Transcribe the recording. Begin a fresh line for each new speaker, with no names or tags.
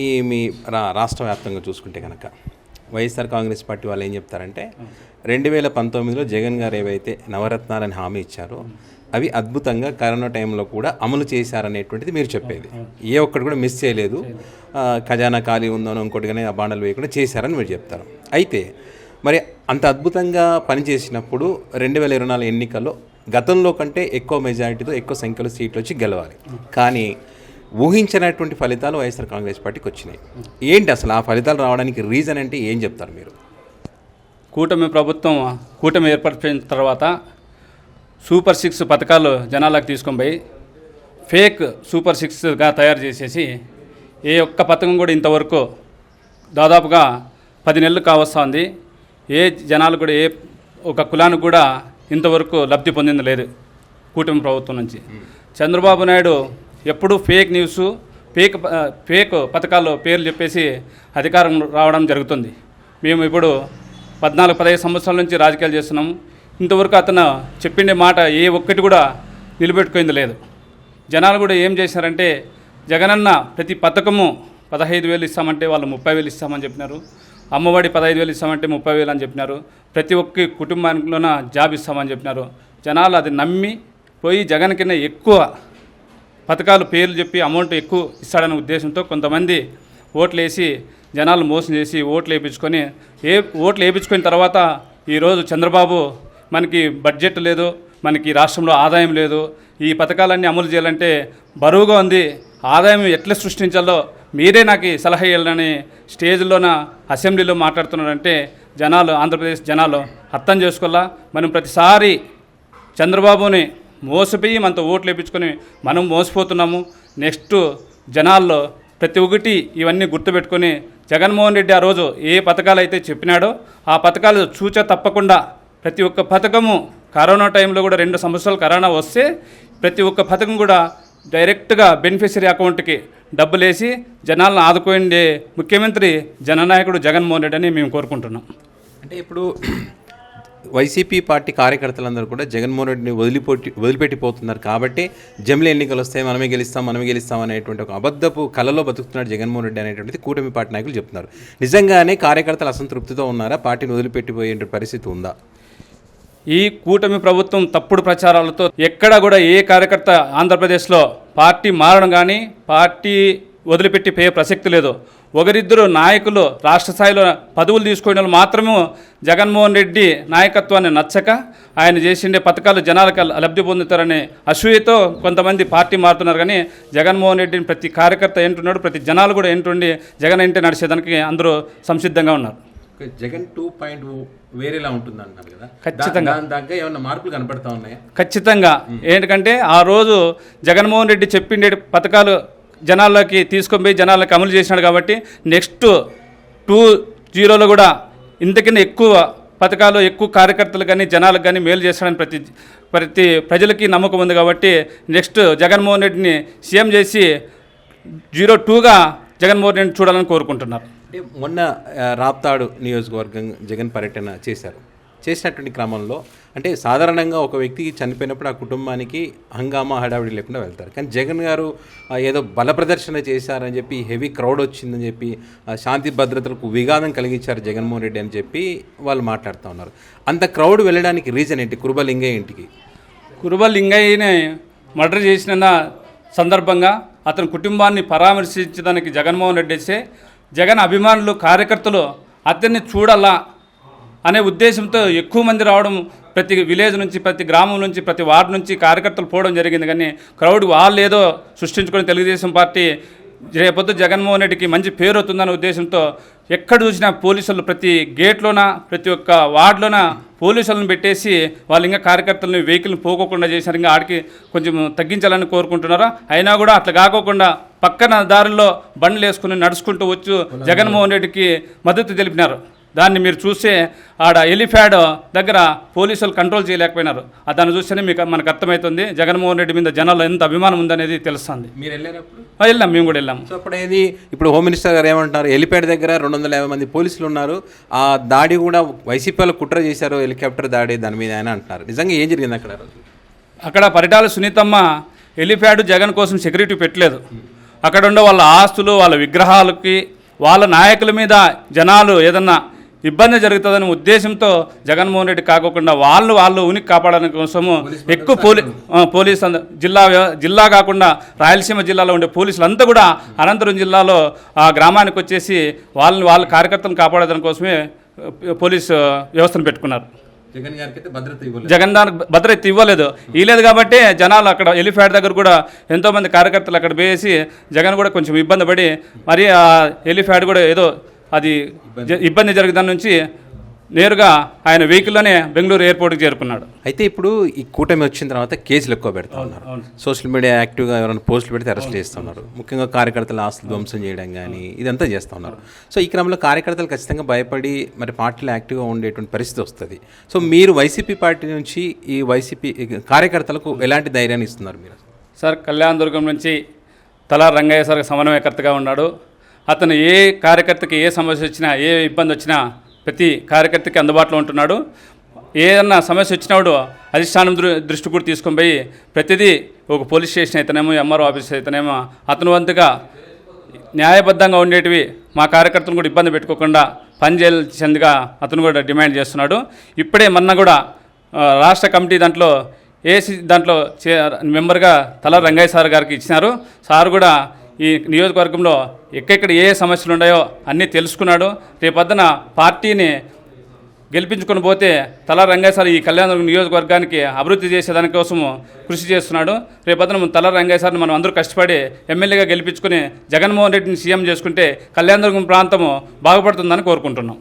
ఈ మీ రాష్ట్ర వ్యాప్తంగా చూసుకుంటే కనుక వైఎస్ఆర్ కాంగ్రెస్ పార్టీ వాళ్ళు ఏం చెప్తారంటే 2019లో జగన్ గారు ఏవైతే నవరత్నాలని హామీ ఇచ్చారో అవి అద్భుతంగా కరోనా టైంలో కూడా అమలు చేశారనేటువంటిది మీరు చెప్పేది. ఏ ఒక్కటి కూడా మిస్ చేయలేదు, ఖజానా ఖాళీ ఉందనో ఇంకోటి కానీ ఆ బాండలు వేయకుండా చేశారని మీరు చెప్తారు. అయితే మరి అంత అద్భుతంగా పనిచేసినప్పుడు 2024 ఎన్నికల్లో గతంలో కంటే ఎక్కువ మెజారిటీతో ఎక్కువ సంఖ్యలో సీట్లు వచ్చి గెలవాలి, కానీ ఊహించినటువంటి ఫలితాలు వైఎస్ఆర్ కాంగ్రెస్ పార్టీకి వచ్చినాయి. ఏంటి అసలు ఆ ఫలితాలు రావడానికి రీజన్ అంటే ఏం చెప్తారు మీరు?
కూటమి ఏర్పడిన తర్వాత సూపర్ 6 పథకాలు జనాలకు తీసుకొని పోయి ఫేక్ సూపర్ 6గా తయారు చేసేసి ఏ ఒక్క పథకం కూడా ఇంతవరకు దాదాపుగా 10 నెలలు కావస్తుంది. ఏ జనాలు కూడా ఏ ఒక కులానికి కూడా ఇంతవరకు లబ్ధి పొందింది లేదు కూటమి ప్రభుత్వం నుంచి. చంద్రబాబు నాయుడు ఎప్పుడు ఫేక్ న్యూస్, ఫేక్ పథకాలు పేర్లు చెప్పేసి అధికారం రావడం జరుగుతుంది. మేము ఇప్పుడు 14-15 సంవత్సరాల నుంచి రాజకీయాలు చేస్తున్నాము. ఇంతవరకు అతను చెప్పిండే మాట ఏ ఒక్కటి కూడా నిలబెట్టుకుంది లేదు. జనాలు కూడా ఏం చేశారంటే జగనన్న ప్రతి పథకము 15,000 ఇస్తామంటే వాళ్ళు 30,000 ఇస్తామని చెప్పినారు. అమ్మఒడి 15,000 ఇస్తామంటే 30,000 అని చెప్పినారు. ప్రతి ఒక్క కుటుంబానికిలోన జాబ్ ఇస్తామని చెప్పినారు. జనాలు అది నమ్మి పోయి జగన్ కింద ఎక్కువ పథకాలు పేర్లు చెప్పి అమౌంట్ ఎక్కువ ఇస్తాడనే ఉద్దేశంతో కొంతమంది ఓట్లు వేసి జనాలు మోసం చేసి ఓట్లు వేయించుకున్న తర్వాత ఈరోజు చంద్రబాబు మనకి బడ్జెట్ లేదు, మనకి రాష్ట్రంలో ఆదాయం లేదు, ఈ పథకాలన్నీ అమలు చేయాలంటే బరువుగా ఉంది, ఆదాయం ఎట్లా సృష్టించాలో మీరే నాకు సలహా ఇవ్వాలని స్టేజ్లోన అసెంబ్లీలో మాట్లాడుతున్నారంటే జనాలు, ఆంధ్రప్రదేశ్ జనాలు అర్థం చేసుకోవాలా. మనం ప్రతిసారి చంద్రబాబుని మోసపోయి మనతో ఓట్లు వేయించుకొని మనం మోసపోతున్నాము. నెక్స్ట్ జనాల్లో ప్రతి ఒక్కటి ఇవన్నీ గుర్తుపెట్టుకొని జగన్మోహన్ రెడ్డి ఆ రోజు ఏ పథకాలు అయితే చెప్పినాడో ఆ పథకాలు తప్పకుండా ప్రతి ఒక్క పథకము కరోనా టైంలో కూడా 2 సంవత్సరాలు కరోనా వస్తే ప్రతి ఒక్క పథకం కూడా డైరెక్ట్గా బెనిఫిషరీ అకౌంట్కి డబ్బులు వేసి జనాలను ఆదుకోండే ముఖ్యమంత్రి జననాయకుడు జగన్మోహన్ రెడ్డి అని మేము కోరుకుంటున్నాం.
అంటే ఇప్పుడు వైసీపీ పార్టీ కార్యకర్తలందరూ కూడా జగన్మోహన్ రెడ్డిని వదిలిపెట్టిపోతున్నారు కాబట్టి జమిలీ ఎన్నికలు వస్తాయి, మనమే గెలుస్తాం అనేటువంటి ఒక అబద్ధపు కలలో బతుకుతున్నాడు జగన్మోహన్ రెడ్డి అనేటువంటిది కూటమి పార్టీ నాయకులు చెప్తున్నారు. నిజంగానే కార్యకర్తలు అసంతృప్తితో ఉన్నారా? పార్టీని వదిలిపెట్టిపోయే పరిస్థితి ఉందా?
ఈ కూటమి ప్రభుత్వం తప్పుడు ప్రచారాలతో ఎక్కడ కూడా ఏ కార్యకర్త ఆంధ్రప్రదేశ్లో పార్టీ మారడం కానీ పార్టీ వదిలిపెట్టిపోయే ప్రసక్తి లేదు. ఒకరిద్దరు నాయకులు రాష్ట్ర స్థాయిలో పదవులు తీసుకునే వాళ్ళు మాత్రమే జగన్మోహన్ రెడ్డి నాయకత్వాన్ని నచ్చక ఆయన చేసిండే పథకాలు జనాలకు లబ్ధి పొందుతారనే అసూయతో కొంతమంది పార్టీ మారుతున్నారు. కానీ జగన్మోహన్ రెడ్డిని ప్రతి కార్యకర్త ఏంటున్నాడు, ప్రతి జనాలు కూడా ఏంటుండి జగన్ ఏంటి నడిచేదానికి అందరూ సంసిద్ధంగా ఉన్నారు.
జగన్ 2.0 వేరేలా ఉంటుంది అంటారు కదా,
ఖచ్చితంగా
దాకా ఏమన్నా మార్పులు కనపడతా ఉన్నాయా?
ఖచ్చితంగా. ఏంటంటే ఆ రోజు జగన్మోహన్ రెడ్డి చెప్పిండే పథకాలు జనాల్లోకి తీసుకొని పోయి జనాలకి అమలు చేసినాడు కాబట్టి నెక్స్ట్ 2.0లో కూడా ఇంతకన్నా ఎక్కువ పథకాలు, ఎక్కువ కార్యకర్తలు కానీ జనాలకు కానీ మేలు చేస్తాడని ప్రతి ప్రజలకి నమ్మకం ఉంది. కాబట్టి నెక్స్ట్ జగన్మోహన్ రెడ్డిని సీఎం చేసి 02గా జగన్మోహన్ రెడ్డిని చూడాలని కోరుకుంటున్నారు.
అంటే మొన్న రాప్తాడు నియోజకవర్గం జగన్ పర్యటన చేసినటువంటి క్రమంలో అంటే సాధారణంగా ఒక వ్యక్తికి చనిపోయినప్పుడు ఆ కుటుంబానికి హంగామా హడావిడి లేకుండా వెళ్తారు. కానీ జగన్ గారు ఏదో బల ప్రదర్శన చేశారని చెప్పి, హెవీ క్రౌడ్ వచ్చిందని చెప్పి, శాంతి భద్రతలకు విఘాతం కలిగించారు జగన్మోహన్ రెడ్డి అని చెప్పి వాళ్ళు మాట్లాడుతూ ఉన్నారు. అంత క్రౌడ్ వెళ్ళడానికి రీజన్ ఏంటి? కురుబలింగయ్య ఇంటికి
కురుబలింగయ్యని మర్డర్ చేసిన సందర్భంగా అతని కుటుంబాన్ని పరామర్శించడానికి జగన్మోహన్ రెడ్డి వస్తే జగన్ అభిమానులు, కార్యకర్తలు అతన్ని చూడాలా అనే ఉద్దేశంతో ఎక్కువ మంది రావడం, ప్రతి విలేజ్ నుంచి, ప్రతి గ్రామం నుంచి, ప్రతి వార్డు నుంచి కార్యకర్తలు పోవడం జరిగింది. కానీ క్రౌడ్ వాళ్ళు ఏదో సృష్టించుకొని తెలుగుదేశం పార్టీ రేపొద్దు జగన్మోహన్ రెడ్డికి మంచి పేరు అవుతుందనే ఉద్దేశంతో ఎక్కడ చూసినా పోలీసులు ప్రతి గేట్లోన, ప్రతి ఒక్క వార్డులోన పోలీసులను పెట్టేసి వాళ్ళు ఇంకా కార్యకర్తలను వెహికల్ని పోకోకుండా చేశారు. ఇంకా ఆడికి కొంచెం తగ్గించాలని కోరుకుంటున్నారు. అయినా కూడా అట్లా కాకోకుండా పక్కన దారుల్లో బండ్లు వేసుకుని నడుచుకుంటూ వచ్చి జగన్మోహన్ రెడ్డికి మద్దతు తెలిపినారు. దాన్ని మీరు చూస్తే ఆడ ఎలిఫ్యాడ్ దగ్గర పోలీసులు కంట్రోల్ చేయలేకపోయినారు. దాన్ని చూస్తేనే మనకు అర్థమవుతుంది జగన్మోహన్ రెడ్డి మీద జనాల్లో ఎంత అభిమానం ఉందనేది తెలుస్తుంది.
మీరు వెళ్ళారప్పుడు?
వెళ్ళాం, మేము కూడా వెళ్ళాము.
సో ఇప్పుడు హోమ్ మినిస్టర్ గారు ఏమంటున్నారు? ఎలిఫ్యాడ్ దగ్గర 250 మంది పోలీసులు ఉన్నారు, ఆ దాడి కూడా వైసీపీ వాళ్ళు కుట్ర చేశారు, హెలికాప్టర్ దాడి దాని మీద ఆయన అంటున్నారు. నిజంగా ఏం జరిగింది అక్కడ?
పరిటాల సునీతమ్మ ఎలిఫ్యాడ్ జగన్ కోసం సెక్యూరిటీ పెట్టలేదు. అక్కడ ఉండే వాళ్ళ ఆస్తులు, వాళ్ళ విగ్రహాలకి, వాళ్ళ నాయకుల మీద జనాలు ఏదన్నా ఇబ్బంది జరుగుతుందనే ఉద్దేశంతో జగన్మోహన్ రెడ్డి కాకోకుండా వాళ్ళు ఉనికి కాపాడడానికి కోసము ఎక్కువ పోలీస్ జిల్లా కాకుండా రాయలసీమ జిల్లాలో ఉండే పోలీసులంతా కూడా అనంతపురం జిల్లాలో ఆ గ్రామానికి వచ్చేసి వాళ్ళ కార్యకర్తలను కాపాడడానికి కోసమే పోలీసు వ్యవస్థను పెట్టుకున్నారు.
జగన్ గారికి అయితే భద్రత ఇవ్వలేదు.
జగన్ దానికి భద్రత ఇవ్వలేదు కాబట్టి జనాలు అక్కడ ఎలిఫ్యాడ్ దగ్గర కూడా ఎంతోమంది కార్యకర్తలు అక్కడ వేసి జగన్ కూడా కొంచెం ఇబ్బంది పడి మరి ఆ ఎలిఫ్యాడ్ కూడా ఏదో అది ఇబ్బంది జరిగిన దాని నుంచి నేరుగా ఆయన వెహికల్లోనే బెంగళూరు ఎయిర్పోర్ట్కి చేరుకున్నాడు.
అయితే ఇప్పుడు ఈ కూటమి వచ్చిన తర్వాత కేసులు ఎక్కువ పెడతా ఉన్నారు. సోషల్ మీడియా యాక్టివ్గా ఎవరైనా పోస్టులు పెడితే అరెస్ట్ చేస్తున్నారు. ముఖ్యంగా కార్యకర్తల ఆస్తులు ధ్వంసం చేయడం కానీ ఇదంతా చేస్తూ ఉన్నారు. సో ఈ క్రమంలో కార్యకర్తలు ఖచ్చితంగా భయపడి మరి పార్టీలో యాక్టివ్గా ఉండేటువంటి పరిస్థితి వస్తుంది. సో మీరు వైసీపీ పార్టీ నుంచి ఈ వైసీపీ కార్యకర్తలకు ఎలాంటి ధైర్యాన్ని ఇస్తున్నారు మీరు?
సార్, కళ్యాణదుర్గం నుంచి తలా రంగయ్య సార్ సమన్వయకర్తగా ఉన్నాడు. అతను ఏ కార్యకర్తకి ఏ సమస్య వచ్చినా, ఏ ఇబ్బంది వచ్చినా ప్రతి కార్యకర్తకి అందుబాటులో ఉంటున్నాడు. ఏదన్నా సమస్య వచ్చినప్పుడు అధిష్టానం దృష్టి కూడా తీసుకొని పోయి ప్రతిదీ ఒక పోలీస్ స్టేషన్ అయితేనేమో, ఎంఆర్ఓ ఆఫీస్ అయితేనేమో అతను వంతుగా న్యాయబద్ధంగా ఉండేటివి మా కార్యకర్తలను కూడా ఇబ్బంది పెట్టుకోకుండా పనిచేయాల్సిందిగా అతను కూడా డిమాండ్ చేస్తున్నాడు. ఇప్పుడే మొన్న కూడా రాష్ట్ర కమిటీ దాంట్లో దాంట్లో మెంబర్గా తల రంగయ్య సార్ గారికి ఇచ్చినారు. సార్ కూడా ఈ నియోజకవర్గంలో ఎక్కడెక్కడ ఏ సమస్యలు ఉన్నాయో అన్నీ తెలుసుకున్నాడు. రేపొద్దున పార్టీని గెలిపించుకొని పోతే తల రంగయ్య సార్ ఈ కళ్యాణదుర్గం నియోజకవర్గానికి అభివృద్ధి చేసేదానికోసము కృషి చేస్తున్నాడు. రేపొద్దున తల రంగయ్య సార్ని మనం అందరూ కష్టపడి ఎమ్మెల్యేగా గెలిపించుకొని జగన్మోహన్ రెడ్డిని సీఎం చేసుకుంటే కళ్యాణదుర్గం ప్రాంతము బాగుపడుతుందని కోరుకుంటున్నాం.